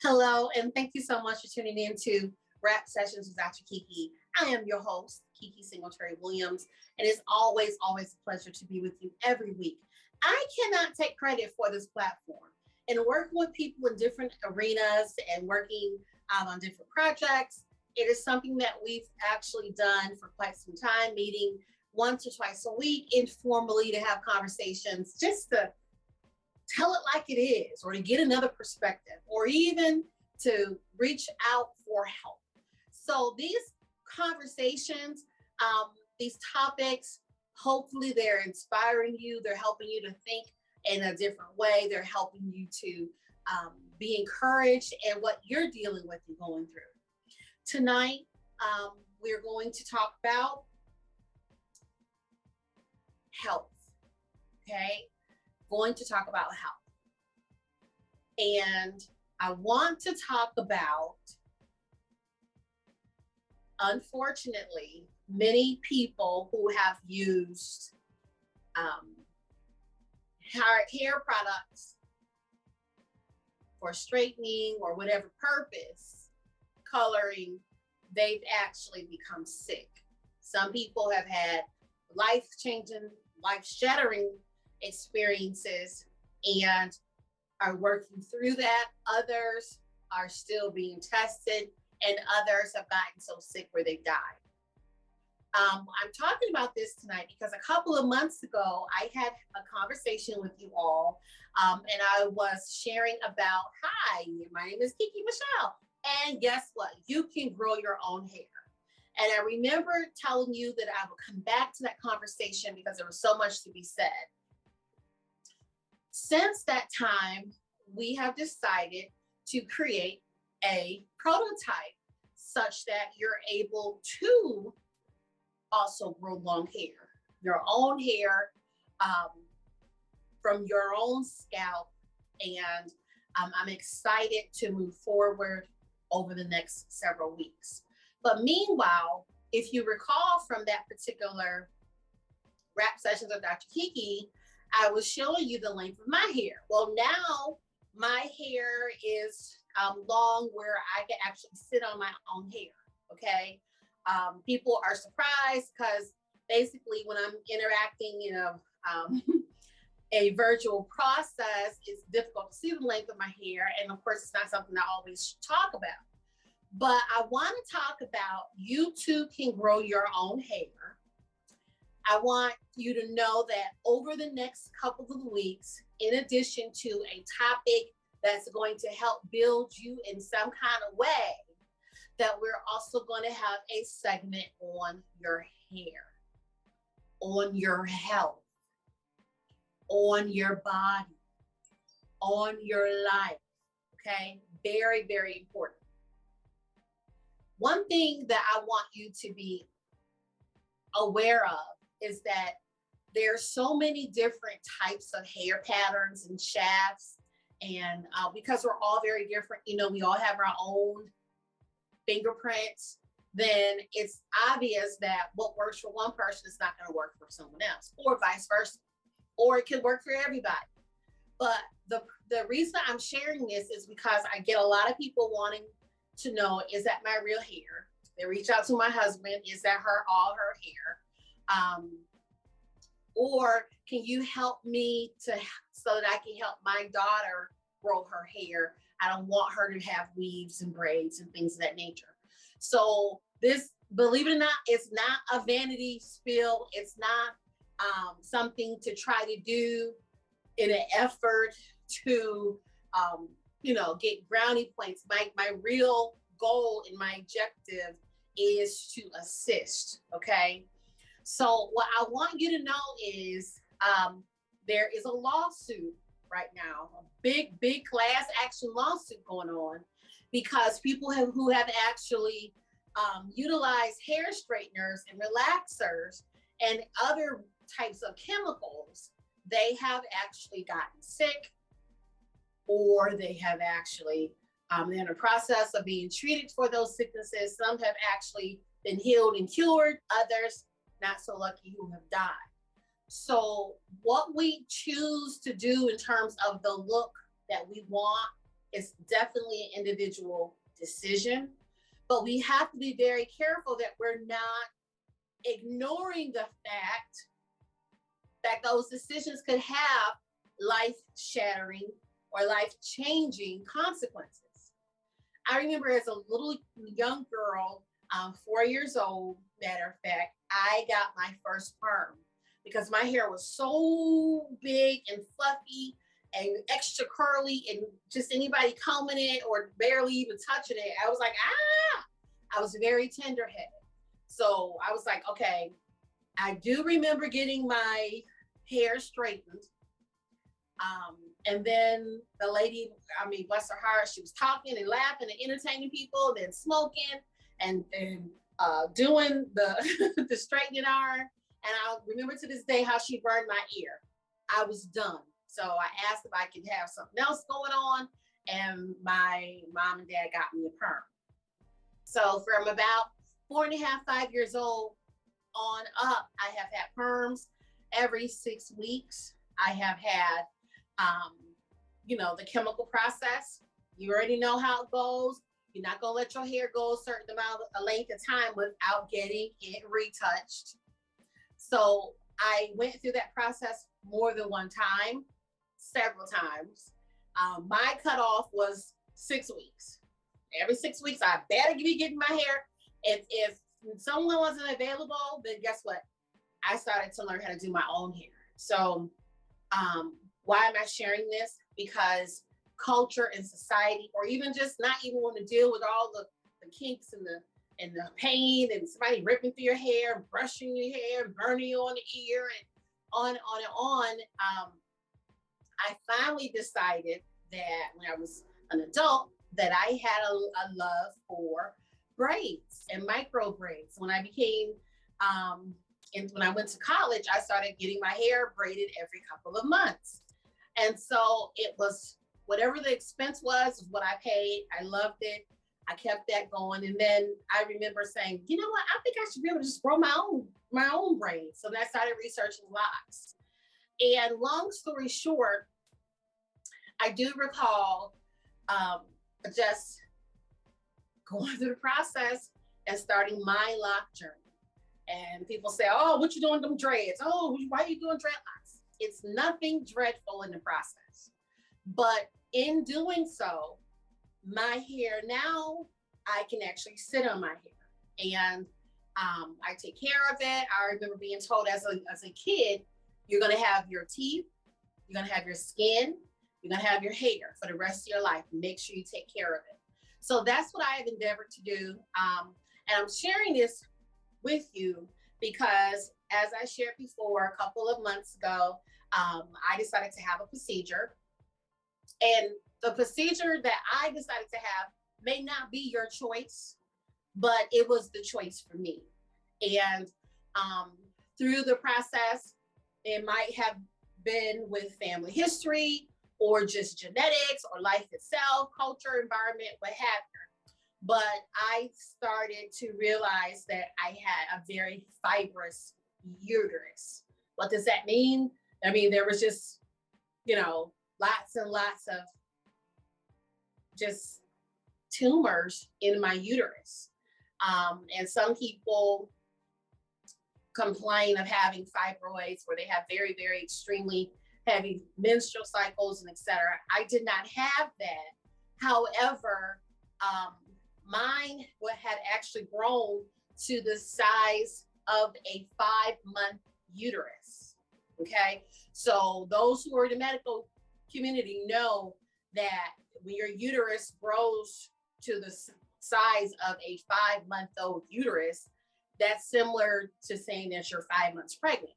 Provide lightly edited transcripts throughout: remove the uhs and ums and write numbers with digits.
Hello, and thank you so much for tuning in to Rap Sessions with Dr. Kiki. I am your host, Kiki Singletary Williams, and it's always a pleasure to be with you every week. I cannot take credit for this platform. And working with people in different arenas and working on different projects, it is something that we've actually done for quite some time, meeting once or twice a week informally to have conversations just to tell it like it is, or to get another perspective, or even to reach out for help. So these conversations, these topics, hopefully they're inspiring you, they're helping you to think in a different way, they're helping you to be encouraged in what you're dealing with and going through. Tonight, we're going to talk about health, okay? Going to talk about health. And I want to talk about, unfortunately, many people who have used hair products for straightening or whatever purpose, coloring, they've actually become sick. Some people have had life-changing, life-shattering experiences and are working through that. Others are still being tested, and others have gotten so sick where they died. I'm talking about this tonight because a couple of months ago, I had a conversation with you all, and I was sharing about, hi, my name is Kiki Michelle, and guess what? You can grow your own hair. And I remember telling you that I would come back to that conversation because there was so much to be said. Since that time, we have decided to create a prototype such that you're able to also grow long hair, your own hair from your own scalp. And I'm excited to move forward over the next several weeks. But meanwhile, if you recall from that particular rap sessions with Dr. Kiki, I was showing you the length of my hair. Well, now my hair is long where I can actually sit on my own hair, okay? People are surprised because basically when I'm interacting in a virtual process, it's difficult to see the length of my hair. And of course, it's not something I always talk about. But I want to talk about you too can grow your own hair. I want you to know that over the next couple of weeks, in addition to a topic that's going to help build you in some kind of way, that we're also going to have a segment on your hair, on your health, on your body, on your life, okay? Very, very important. One thing that I want you to be aware of is that there's so many different types of hair patterns and shafts. And because we're all very different, we all have our own fingerprints, then it's obvious that what works for one person is not going to work for someone else, or vice versa, or it can work for everybody. But the reason I'm sharing this is because I get a lot of people wanting to know, is that my real hair? They reach out to my husband, is that all her hair? Or can you help me so that I can help my daughter grow her hair? I don't want her to have weaves and braids and things of that nature. So this, believe it or not, it's not a vanity spill. It's not something to try to do in an effort to, get brownie points. My real goal and my objective is to assist, okay? So what I want you to know is there is a lawsuit right now, a big class action lawsuit going on because people who have actually utilized hair straighteners and relaxers and other types of chemicals, they have actually gotten sick, or they have actually they're in the process of being treated for those sicknesses. Some have actually been healed and cured, others not so lucky who have died. So what we choose to do in terms of the look that we want It's definitely an individual decision, but we have to be very careful that we're not ignoring the fact that those decisions could have life shattering or life changing consequences. I remember as a little young girl, 4 years old, matter of fact, I got my first perm because my hair was so big and fluffy and extra curly, and just anybody combing it or barely even touching it, I was like, ah, I was very tender headed. So I was like, okay, I do remember getting my hair straightened. And then the lady, I mean, bless her heart, she was talking and laughing and entertaining people, then smoking and doing the the straightening iron. And I remember to this day how she burned my ear. I was done. So I asked if I could have something else going on, and my mom and dad got me a perm. So from about 4.5, 5 years old on up, I have had perms every 6 weeks. I have had, um, the chemical process. You already know how it goes. You're not gonna let your hair go a certain amount of length of time without getting it retouched. So I went through that process more than one time, several times. My cutoff was 6 weeks. Every 6 weeks, I better be getting my hair. If someone wasn't available, then guess what? I started to learn how to do my own hair. So why am I sharing this? Because culture and society, or even just not even want to deal with all the kinks and the pain and somebody ripping through your hair, brushing your hair, burning you on the ear, and on and on and on. I finally decided that when I was an adult that I had a love for braids and micro braids. When I became and when I went to college, I started getting my hair braided every couple of months. And so it was whatever the expense was what I paid. I loved it. I kept that going. And then I remember saying, you know what, I think I should be able to just grow my own braids. So then I started researching locks. And long story short, I do recall just going through the process and starting my lock journey. And people say, oh, what you doing with them dreads? Oh, why are you doing dreadlocks? It's nothing dreadful in the process. But in doing so, my hair now, I can actually sit on my hair. And I take care of it. I remember being told as a kid, you're going to have your teeth, you're going to have your skin, you're going to have your hair for the rest of your life. Make sure you take care of it. So that's what I have endeavored to do. And I'm sharing this with you because, as I shared before, a couple of months ago, I decided to have a procedure. And the procedure that I decided to have may not be your choice, but it was the choice for me. And through the process, it might have been with family history or just genetics or life itself, culture, environment, what have you. But I started to realize that I had a very fibrous uterus. What does that mean? I mean, there was just, lots and lots of just tumors in my uterus. And some people complain of having fibroids where they have very, very extremely heavy menstrual cycles and etc. I did not have that. However, mine had actually grown to the size of a 5-month uterus. Okay. So those who are in the medical community know that when your uterus grows to the size of a 5-month-old uterus, that's similar to saying that you're 5 months pregnant.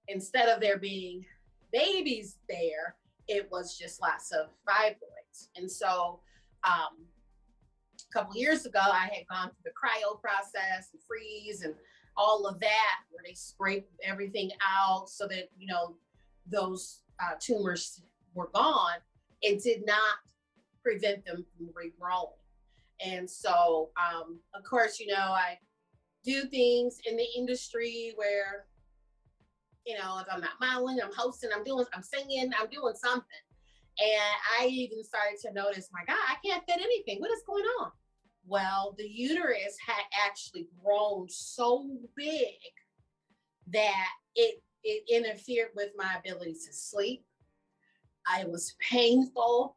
Instead of there being babies there, it was just lots of fibroids. And so a couple years ago, I had gone through the cryo process and freeze and all of that, where they scrape everything out so that, those tumors were gone. It did not prevent them from regrowing. And so, of course, I do things in the industry where, if I'm not modeling, I'm hosting, I'm singing, I'm doing something. And I even started to notice, my God, I can't fit anything. What is going on? Well, the uterus had actually grown so big that it interfered with my ability to sleep. It was painful.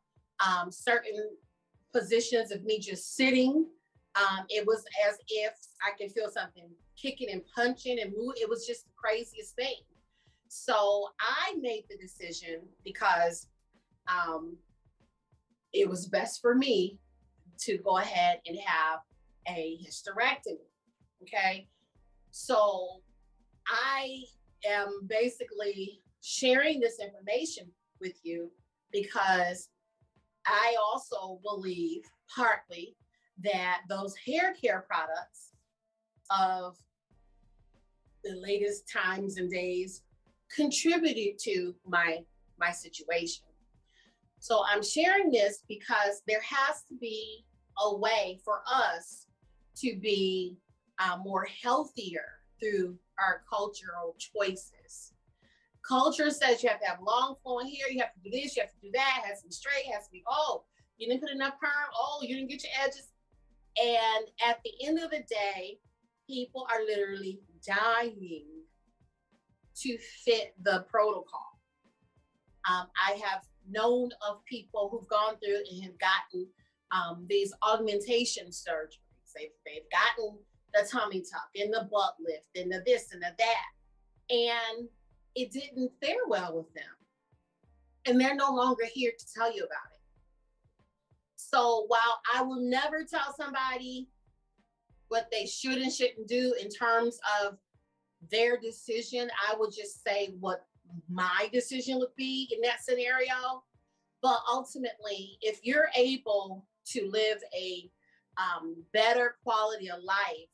Certain positions of me just sitting, it was as if I could feel something kicking and punching and move. It was just the craziest thing. So I made the decision because um, it was best for me to go ahead and have a hysterectomy. Okay. So I am basically sharing this information with you because I also believe partly that those hair care products of the latest times and days contributed to my situation. So I'm sharing this because there has to be a way for us to be more healthier through our cultural choices. Culture says you have to have long flowing hair, you have to do this, you have to do that, it has to be straight, it has to be, oh, you didn't put enough perm, oh, you didn't get your edges. And at the end of the day, people are literally dying to fit the protocol. I have known of people who've gone through and have gotten these augmentation surgeries. They've gotten the tummy tuck and the butt lift and the this and the that. And it didn't fare well with them. And they're no longer here to tell you about it. So while I will never tell somebody what they should and shouldn't do in terms of their decision, I will just say what my decision would be in that scenario. But ultimately, if you're able to live a better quality of life,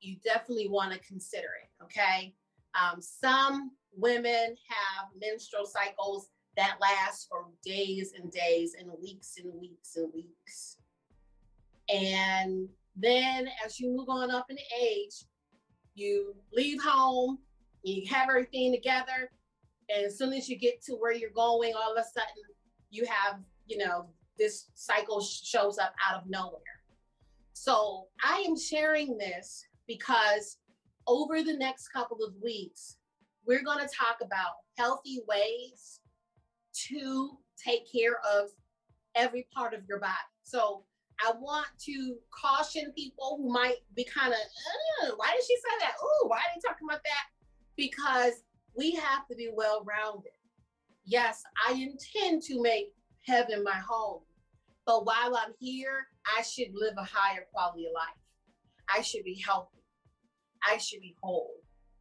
you definitely want to consider it, okay? Some women have menstrual cycles that last for days and days and weeks and weeks and weeks. And then as you move on up in age, you leave home, you have everything together, and as soon as you get to where you're going, all of a sudden you have, this cycle shows up out of nowhere. So I am sharing this because over the next couple of weeks, we're going to talk about healthy ways to take care of every part of your body. So I want to caution people who might be kind of, why did she say that? Oh, why are they talking about that? Because we have to be well-rounded. Yes, I intend to make heaven my home, but while I'm here, I should live a higher quality of life. I should be healthy. I should be whole.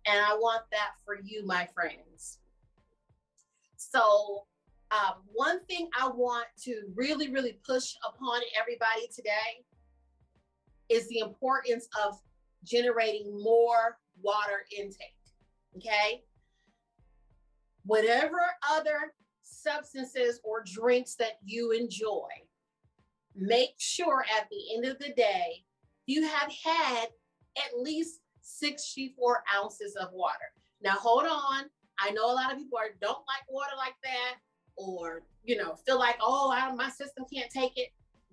And I want that for you, my friends. So one thing I want to really, really push upon everybody today is the importance of generating more water intake, okay? Whatever other substances or drinks that you enjoy, make sure at the end of the day, you have had at least 64 ounces of water. Now, hold on. I know a lot of people don't like water like that, or, feel like, oh, my system can't take it.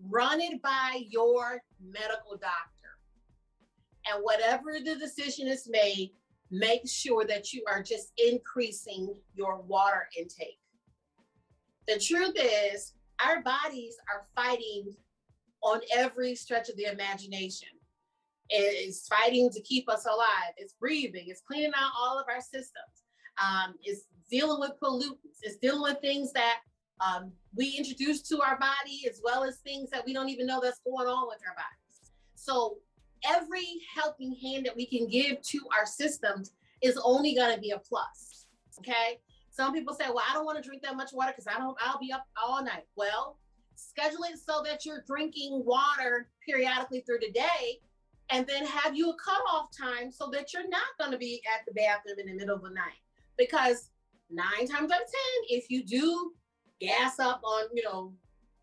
Run it by your medical doctor. And whatever the decision is made, make sure that you are just increasing your water intake. The truth is, our bodies are fighting on every stretch of the imagination. It's fighting to keep us alive. It's breathing. It's cleaning out all of our systems. It's dealing with pollutants. It's dealing with things that we introduce to our body, as well as things that we don't even know that's going on with our bodies. So every helping hand that we can give to our systems is only going to be a plus. Okay. Some people say, well, I don't want to drink that much water because I'll be up all night. Well, schedule it so that you're drinking water periodically through the day, and then have you a cutoff time so that you're not going to be at the bathroom in the middle of the night. Because 9 times out of 10, if you do gas up on,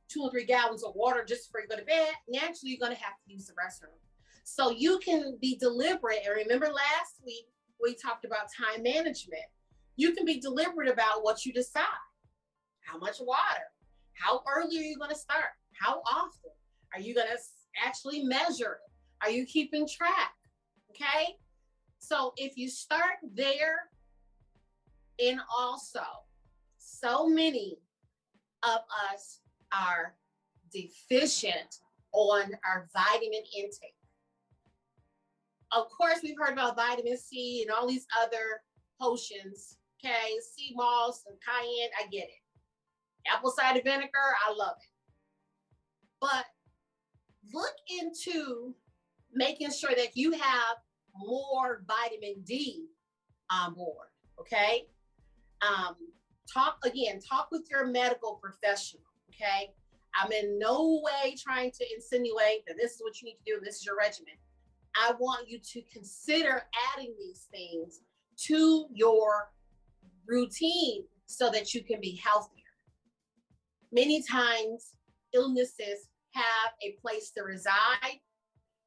2 or 3 gallons of water just before you go to bed, naturally you're going to have to use the restroom. So you can be deliberate. And remember last week, we talked about time management. You can be deliberate about what you decide. How much water? How early are you going to start? How often? Are you going to actually measure it? Are you keeping track? Okay. So if you start there, and also so many of us are deficient on our vitamin intake. Of course, we've heard about vitamin C and all these other potions. Okay, sea moss and cayenne, I get it. Apple cider vinegar, I love it. But look into making sure that you have more vitamin D on board. Okay. Talk with your medical professional. Okay. I'm in no way trying to insinuate that this is what you need to do. This is your regimen. I want you to consider adding these things to your routine so that you can be healthier. Many times, illnesses have a place to reside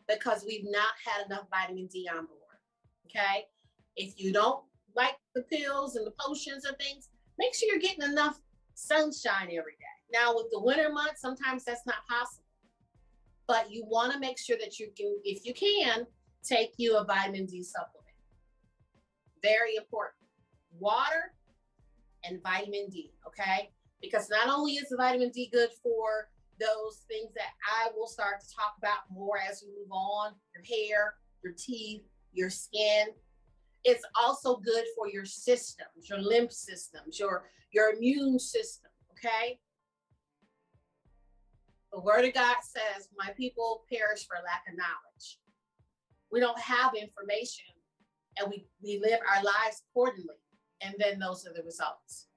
because we've not had enough vitamin D on board. Okay. If you don't like the pills and the potions and things, make sure you're getting enough sunshine every day. Now, with the winter months, sometimes that's not possible. But you want to make sure that you can, if you can, take you a vitamin D supplement. Very important. Water and vitamin D, okay? Because not only is the vitamin D good for those things that I will start to talk about more as we move on, your hair, your teeth, your skin, it's also good for your systems, your lymph systems, your immune system, okay? The word of God says, my people perish for lack of knowledge. We don't have information and we live our lives accordingly. And then those are the results,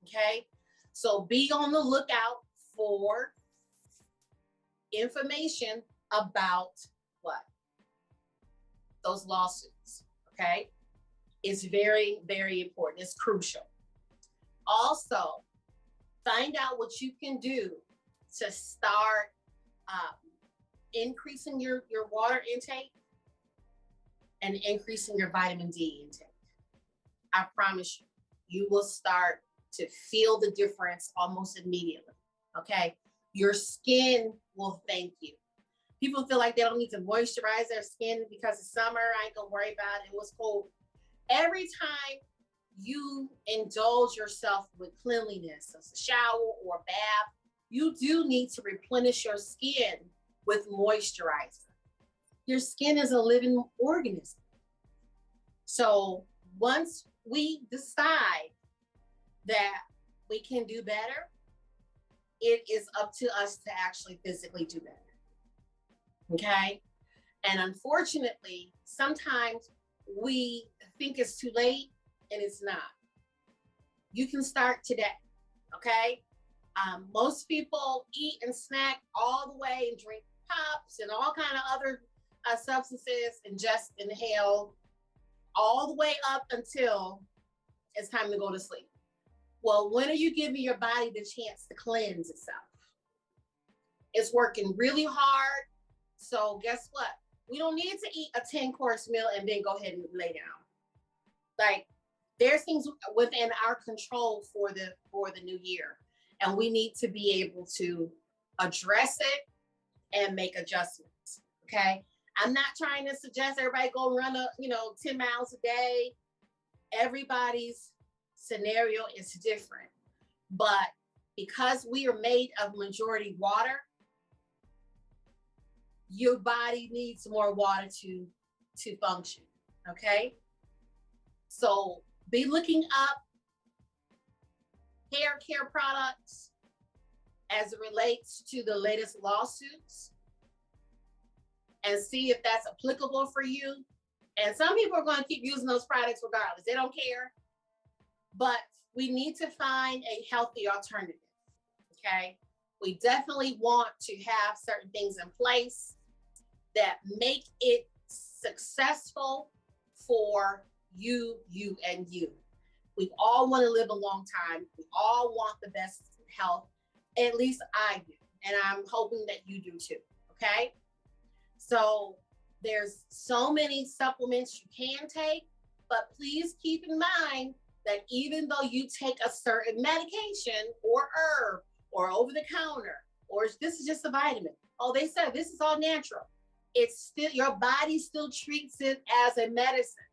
okay? So be on the lookout for information about what? Those lawsuits, okay? It's very, very important. It's crucial. Also, find out what you can do to start increasing your water intake and increasing your vitamin D intake. I promise you, you will start to feel the difference almost immediately, okay? Your skin will thank you. People feel like they don't need to moisturize their skin because it's summer. I ain't gonna worry about it. It was cold. Every time you indulge yourself with cleanliness, as a shower or a bath, you do need to replenish your skin with moisturizer. Your skin is a living organism. So once we decide that we can do better, it is up to us to actually physically do better. Okay? And unfortunately, sometimes we think it's too late and it's not. You can start today. Okay? Most people eat and snack all the way and drink pops and all kind of other substances and just inhale all the way up until it's time to go to sleep. Well, when are you giving your body the chance to cleanse itself? It's working really hard. So guess what? We don't need to eat a 10-course meal and then go ahead and lay down. Like, there's things within our control for the new year. And we need to be able to address it and make adjustments. Okay. I'm not trying to suggest everybody go run 10 miles a day. Everybody's scenario is different. But because we are made of majority water, your body needs more water to function. Okay. So be looking up hair care products as it relates to the latest lawsuits and see if that's applicable for you. And some people are going to keep using those products regardless. They don't care. But we need to find a healthy alternative. Okay. We definitely want to have certain things in place that make it successful for you, and you. We all want to live a long time. We all want the best health. At least I do. And I'm hoping that you do too. Okay. So there's so many supplements you can take, but please keep in mind that even though you take a certain medication or herb or over the counter, or this is just a vitamin, oh, they said this is all natural. It's still, your body still treats it as a medicine.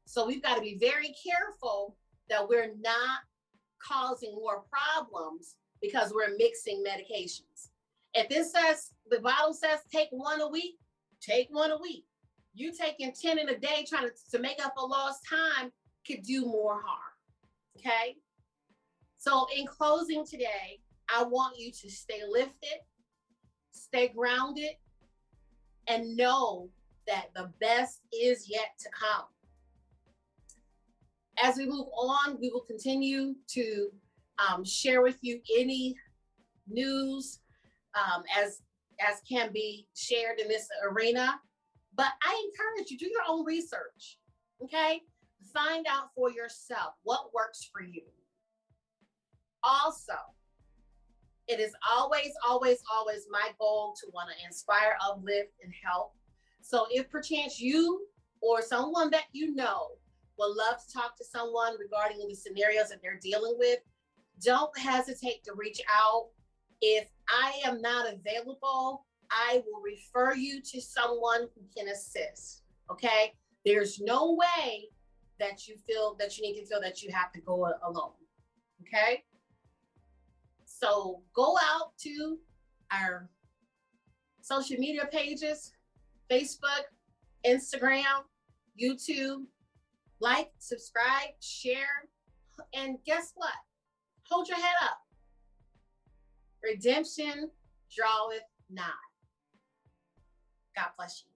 So we've got to be very careful that we're not causing more problems because we're mixing medications. If this says, the bottle says take one a week, take one a week. You taking 10 in a day trying to make up for lost time could do more harm. Okay? So in closing today, I want you to stay lifted, stay grounded, and know that the best is yet to come. As we move on, we will continue to share with you any news as can be shared in this arena. But I encourage you, do your own research, okay? Find out for yourself what works for you. Also, it is always, always, always my goal to want to inspire, uplift, and help. So if perchance you or someone that you know would love to talk to someone regarding the scenarios that they're dealing with, don't hesitate to reach out. If I am not available, I will refer you to someone who can assist, okay? There's no way that you feel that you need to feel that you have to go alone, okay? So go out to our social media pages, Facebook, Instagram, YouTube, like, subscribe, share, and guess what? Hold your head up. Redemption draweth nigh. God bless you.